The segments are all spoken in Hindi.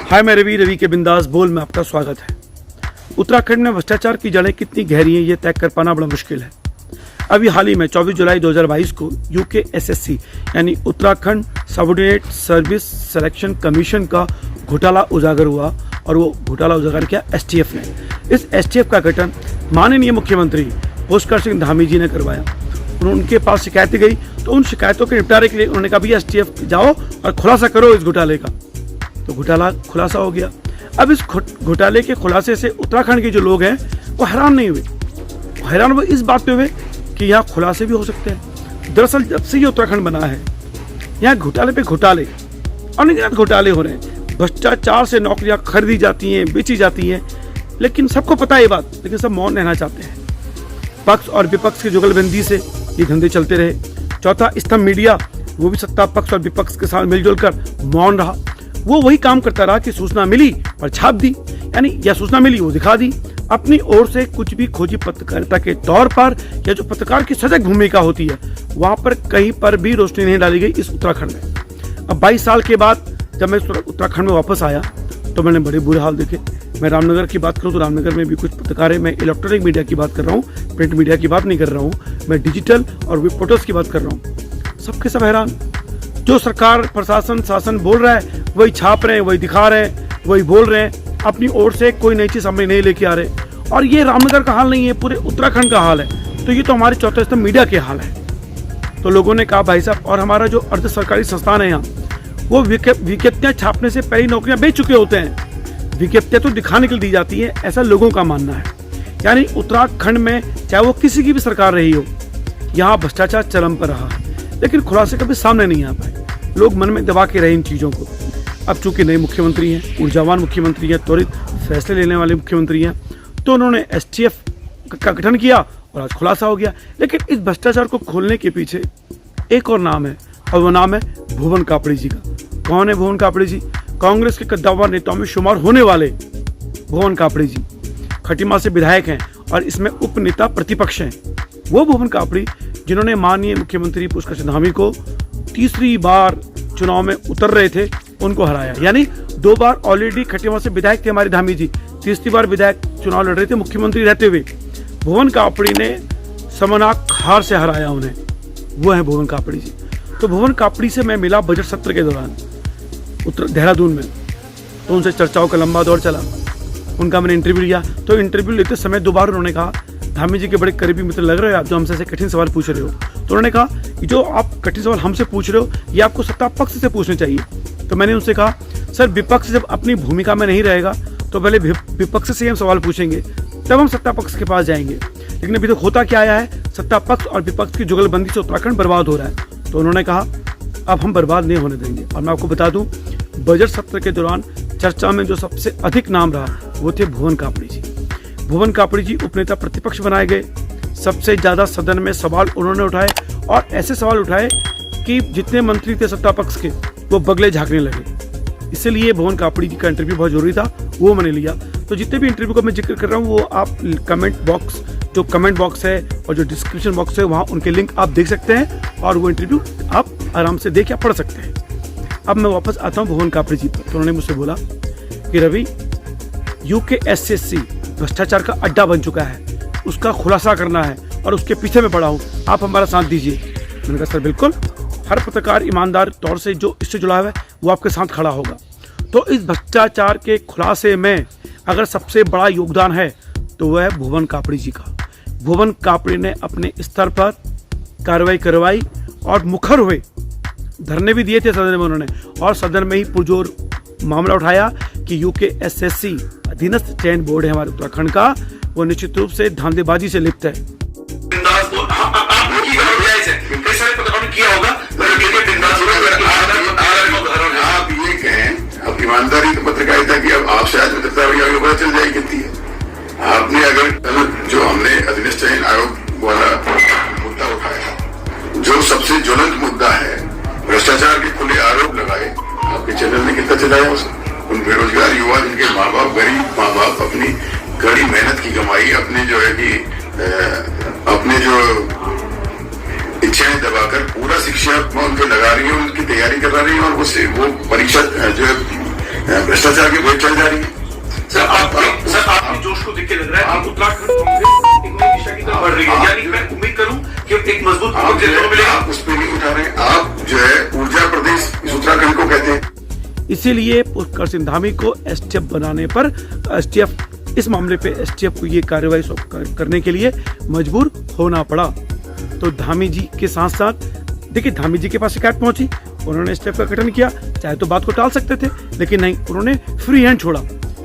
हाय मैं रवि के बिंदास बोल में आपका स्वागत है। उत्तराखंड में भ्रष्टाचार की जड़ें कितनी गहरी हैं ये तय कर पाना बड़ा मुश्किल है। अभी हाल ही में 24 जुलाई 2022 को UKSSC यानी Uttarakhand subordinate service selection commission का घोटाला उजागर हुआ और वो घोटाला उजागर किया STF ने। इस STF का गठन माननीय मुख्यमंत्री पुष्कर सिंह धामी जी ने करवाया। उनके पास शिकायतें गई तो उन शिकायतों के निपटारे के लिए उन्होंने कहा भैया STF जाओ और खुलासा करो इस घोटाले का। तो घोटाला खुलासा हो गया। अब इस घोटाले के खुलासे से उत्तराखंड के जो लोग हैं वो हैरान नहीं हुए, हैरान वो इस बात पे हुए कि यहाँ खुलासे भी हो सकते हैं। दरअसल जब से ये उत्तराखंड बना है यहाँ घोटाले पे घोटाले, अनगिनत घोटाले हो रहे हैं। भ्रष्टाचार से नौकरियां खरीदी जाती हैं, बेची जाती हैं, लेकिन सबको पता है ये बात, लेकिन सब मौन रहना चाहते हैं। पक्ष और विपक्ष की जुगलबंदी से ये धंधे चलते रहे। चौथा स्तंभ मीडिया, वो भी सत्ता पक्ष और विपक्ष के साथ मिलजुल कर मौन रहा। वो वही काम करता रहा कि सूचना मिली और छाप दी, यानी या सूचना मिली वो दिखा दी। अपनी ओर से कुछ भी खोजी पत्रकारिता के तौर पर या जो पत्रकार की सजग भूमिका होती है वहां पर कहीं पर भी रोशनी नहीं डाली गई इस उत्तराखंड में। अब 22 साल के बाद जब मैं उत्तराखंड में वापस आया तो मैंने बड़े बुरे हाल देखे। मैं रामनगर की बात करूँ तो रामनगर में भी कुछ पत्रकार है। मैं इलेक्ट्रॉनिक मीडिया की बात कर रहा हूँ, प्रिंट मीडिया की बात नहीं कर रहा हूँ, मैं डिजिटल और वेब पोर्टल्स की बात कर रहा हूँ। सबके सब हैरान। जो सरकार प्रशासन शासन बोल रहा है वही छाप रहे हैं, वही दिखा रहे हैं, वही बोल रहे हैं, अपनी ओर से कोई नई चीज सामने नहीं लेके आ रहे। और ये रामनगर का हाल नहीं है, पूरे उत्तराखंड का हाल है। तो ये तो हमारे चौथे स्तंभ मीडिया के हाल है। तो लोगों ने कहा भाई साहब, और हमारा जो अर्ध सरकारी संस्थान है यहाँ वो विज्ञप्तियां छापने से पहले नौकरियां बेच चुके होते हैं। विज्ञप्तियां तो दिखाने के लिए दी जाती है, ऐसा लोगों का मानना है। यानी उत्तराखंड में चाहे वो किसी की भी सरकार रही हो, यहाँ भ्रष्टाचार चरम पर रहा है, लेकिन खुलासे कभी सामने नहीं आ पाए। लोग मन में दबा के रहे इन चीजों को। अब चूंकि नए मुख्यमंत्री हैं, ऊर्जावान मुख्यमंत्री हैं, त्वरित फैसले लेने वाले मुख्यमंत्री हैं, तो उन्होंने STF का गठन किया और आज खुलासा हो गया। लेकिन इस भ्रष्टाचार को खोलने के पीछे एक और नाम है और वो नाम है भुवन कापड़ी जी का। कौन है भुवन कापड़ी जी? कांग्रेस के कद्दावर नेताओं में शुमार होने वाले भुवन कापड़ी जी खटीमा से विधायक हैं और इसमें उप नेता प्रतिपक्ष हैं। वो भुवन कापड़ी जिन्होंने माननीय मुख्यमंत्री पुष्कर सिंह धामी को तीसरी बार चुनाव में उतर रहे थे उनको हराया। यानी 2 बार ऑलरेडी खटीमा से विधायक थे हमारे धामी जी, तीसरी बार विधायक चुनाव लड़ रहे थे मुख्यमंत्री रहते हुए। भुवन कापड़ी ने समनाक हार से हराया उन्हें। वो है भुवन कापड़ी जी। तो भुवन कापड़ी से मैं मिला बजट सत्र के दौरान देहरादून में, तो उनसे चर्चाओं का लंबा दौर चला। उनका मैंने इंटरव्यू लिया। तो इंटरव्यू लेते समय 2 बार उन्होंने कहा, धामी जी के बड़े करीबी मित्र लग रहे हो आप, जो हमसे ऐसे कठिन सवाल पूछ रहे हो। तो उन्होंने कहा कि जो आप कठिन सवाल हमसे पूछ रहे हो ये आपको सत्ता पक्ष से पूछने चाहिए। तो मैंने उनसे कहा सर, विपक्ष जब अपनी भूमिका में नहीं रहेगा तो पहले विपक्ष से हम सवाल पूछेंगे, तब हम सत्ता पक्ष के पास जाएंगे। लेकिन अभी तक होता क्या आया है, सत्ता पक्ष और विपक्ष की जुगलबंदी से उत्तराखंड बर्बाद हो रहा है। तो उन्होंने कहा अब हम बर्बाद नहीं होने देंगे। और मैं आपको बता दूं, बजट सत्र के दौरान चर्चा में जो सबसे अधिक नाम रहा वो थे भुवन कापड़ी जी। भुवन कापड़ी जी उपनेता प्रतिपक्ष बनाए गए। सबसे ज्यादा सदन में सवाल उन्होंने उठाए और ऐसे सवाल उठाए कि जितने मंत्री थे सत्ता पक्ष के वो बगले झांकने लगे। इसलिए भुवन कापड़ी जी का इंटरव्यू बहुत जरूरी था, वो मैंने लिया। तो जितने भी इंटरव्यू का मैं जिक्र कर रहा हूँ वो आप कमेंट बॉक्स है और जो डिस्क्रिप्शन बॉक्स है वहाँ उनके लिंक आप देख सकते हैं और वो इंटरव्यू आप आराम से देख या पढ़ सकते हैं। अब मैं वापस आता हूँ भुवन कापड़ी जी पर। तो उन्होंने मुझसे बोला कि रवि, UKSSC भ्रष्टाचार का अड्डा बन चुका है, उसका खुलासा करना है और उसके पीछे में पड़ा हूँ, आप हमारा साथ दीजिए। मैंने कहा सर बिल्कुल, हर पत्रकार ईमानदार तौर से जो इससे जुड़ा है वो आपके साथ खड़ा होगा। तो इस भ्रष्टाचार के खुलासे में अगर सबसे बड़ा योगदान है तो वह है भुवन कापड़ी जी का। भुवन कापड़ी ने अपने स्तर पर कार्रवाई करवाई और मुखर हुए, धरने भी दिए थे सदन में उन्होंने, और सदन में ही पुरजोर मामला उठाया कि UKSSC अधीनस्थ चयन बोर्ड है हमारे उत्तराखंड का, वो निश्चित रूप से धांधलेबाजी से लिप्त है। आप ये कहें, अब ईमानदारी तो पत्रकारिता की अब आपसे आज मित्रता हुई पता चल जाएगी कितनी है। आपने अगर जो हमने अधीनस्थ चयन आयोग वाला मुद्दा उठाया, जो सबसे ज्वलंत मुद्दा है, भ्रष्टाचार के खुले आरोप लगाए, आपके चैनल ने कितना चलाया उसे? उन बेरोजगार युवा जिनके माँ बाप, गरीब माँ बाप अपनी कड़ी मेहनत की कमाई, अपने जो है कि अपने जो इच्छाएं दबाकर पूरा शिक्षा में उनको लगा रही है, उनकी तैयारी करा रही है और वो परीक्षा जो है भ्रष्टाचार की भेंट चल जा रही है। सर आपके जोश को देख के लग रहा है आप उत्तराखंड कांग्रेस एक नई दिशा की तरफ बढ़ रही है, यानी मैं उम्मीद करूं कि एक मजबूत मिलेगा। आप उस पर नहीं उठा रहे, आप जो है ऊर्जा प्रदेश इस उत्तराखंड को कहते हैं। इसीलिए पुष्कर सिंह धामी को एसटीएफ बनाने पर एसटीएफ इस मामले पे एसटीएफ को ये कार्रवाई करने के लिए मजबूर होना पड़ा। तो धामी जी के साथ साथ देखिए धामी जी के पास शिकायत पहुंची, उन्होंने एसटीएफ का गठन किया, चाहे तो बात को टाल सकते थे लेकिन नहीं, उन्होंने फ्री हैंड छोड़ा,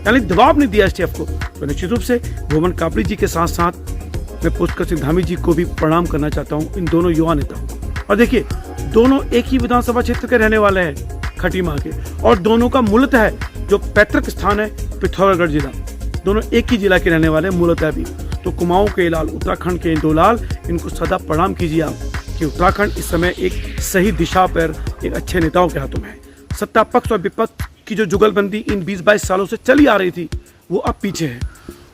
यानी दबाव नहीं दिया एसटीएफ को। तो निश्चित रूप से भुवन कापड़ी जी के साथ साथ मैं पुष्कर सिंह धामी जी को भी प्रणाम करना चाहता हूँ, इन दोनों युवा नेताओं को। और देखिए दोनों एक ही विधानसभा क्षेत्र के रहने वाले हैं, खटीमा के, और दोनों का मूलतः जो पैतृक स्थान है पिथौरागढ़ जिला, दोनों एक ही जिला के रहने वाले हैं मूलतः भी। तो कुमाऊं के लाल, उत्तराखंड के दो लाल, इनको सदा प्रणाम कीजिए आप कि उत्तराखंड इस समय एक सही दिशा पर एक अच्छे नेताओं के हाथों में है। सत्ता पक्ष और विपक्ष की जो जुगलबंदी इन 20-22 सालों से चली आ रही थी वो अब पीछे है।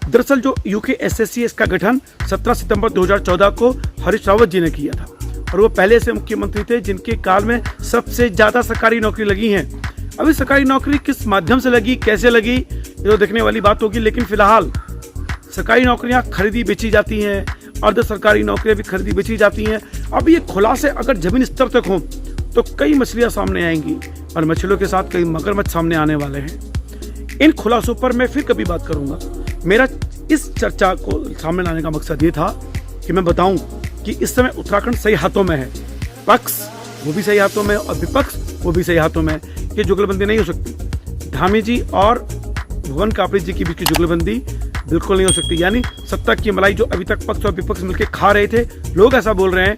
दरअसल जो यूकेएसएससी इसका गठन 17 सितंबर 2014 को हरीश रावत जी ने किया था और वो पहले से मुख्यमंत्री थे जिनके काल में सबसे ज्यादा सरकारी नौकरी लगी हैं। अभी सरकारी नौकरी किस माध्यम से लगी, कैसे लगी, ये तो देखने वाली बात होगी, लेकिन फिलहाल सरकारी नौकरियां खरीदी बेची जाती हैं, अर्ध सरकारी नौकरियां भी खरीदी बेची जाती हैं। अब ये खुलासे अगर जमीन स्तर तक हों तो कई मछलियां सामने आएंगी और मछलियों के साथ कई मगरमच्छ सामने आने वाले हैं। इन खुलासों पर मैं फिर कभी बात करूंगा। मेरा इस चर्चा को सामने लाने का मकसद ये था कि मैं बताऊं कि इस समय उत्तराखंड सही हाथों में है, पक्ष वो भी सही हाथों में और विपक्ष वो भी सही हाथों में। ये जुगलबंदी नहीं हो सकती, धामी जी और भुवन कापड़ी जी की बीच की जुगलबंदी बिल्कुल नहीं हो सकती। यानी सत्ता की मलाई जो अभी तक पक्ष और विपक्ष मिलकर खा रहे थे, लोग ऐसा बोल रहे हैं,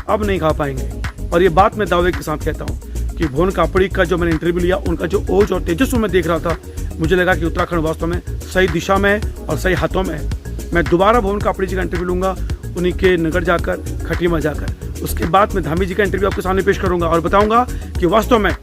अब नहीं खा पाएंगे। और ये बात मैं दावे के साथ कहता हूँ कि भुवन कापड़ी का जो मैंने इंटरव्यू लिया, उनका जो ओज और तेजस्व मैं देख रहा था, मुझे लगा कि उत्तराखंड वास्तव में सही दिशा में है और सही हाथों में है। मैं दोबारा भुवन कापड़ी जी का इंटरव्यू लूंगा, उन्हीं के नगर जाकर, खटीमा जाकर। उसके बाद मैं धामी जी का इंटरव्यू आपके सामने पेश करूंगा और बताऊंगा कि वास्तव में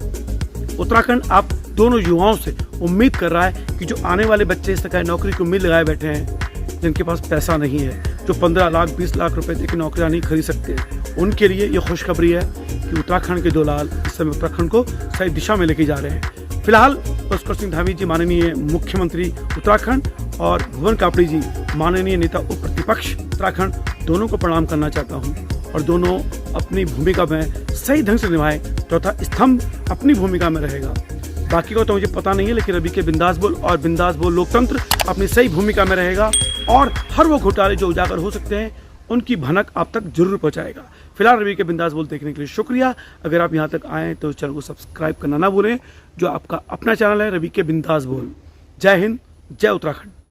उत्तराखंड आप दोनों युवाओं से उम्मीद कर रहा है कि जो आने वाले बच्चे इस तरह नौकरी को उम्मीद लगाए बैठे हैं, जिनके पास पैसा नहीं है, जो 15 लाख 20 लाख रुपए तक की नौकरियां नहीं खरीद सकते, उनके लिए ये खुशखबरी है कि उत्तराखंड के दो लाल इस समय उत्तराखंड को सही दिशा में लेके जा रहे हैं। फिलहाल पुष्कर सिंह धामी जी माननीय मुख्यमंत्री उत्तराखंड और भुवन कापड़ी जी माननीय नेता उप प्रतिपक्ष उत्तराखंड, दोनों को प्रणाम करना चाहता हूँ और दोनों अपनी भूमिका में सही ढंग से निभाएं। चौथा स्तंभ अपनी भूमिका में रहेगा, बाकी को तो मुझे पता नहीं है, लेकिन रवि के बिंदास बोल और बिंदास बोल लोकतंत्र अपनी सही भूमिका में रहेगा और हर वो घोटाले जो उजागर हो सकते हैं उनकी भनक आप तक जरूर पहुंचाएगा। फिलहाल रवि के बिंदास बोल देखने के लिए शुक्रिया। अगर आप यहाँ तक आए तो चैनल को सब्सक्राइब करना ना भूलें, जो आपका अपना चैनल है रवि के बिंदास बोल। जय हिंद, जय उत्तराखंड।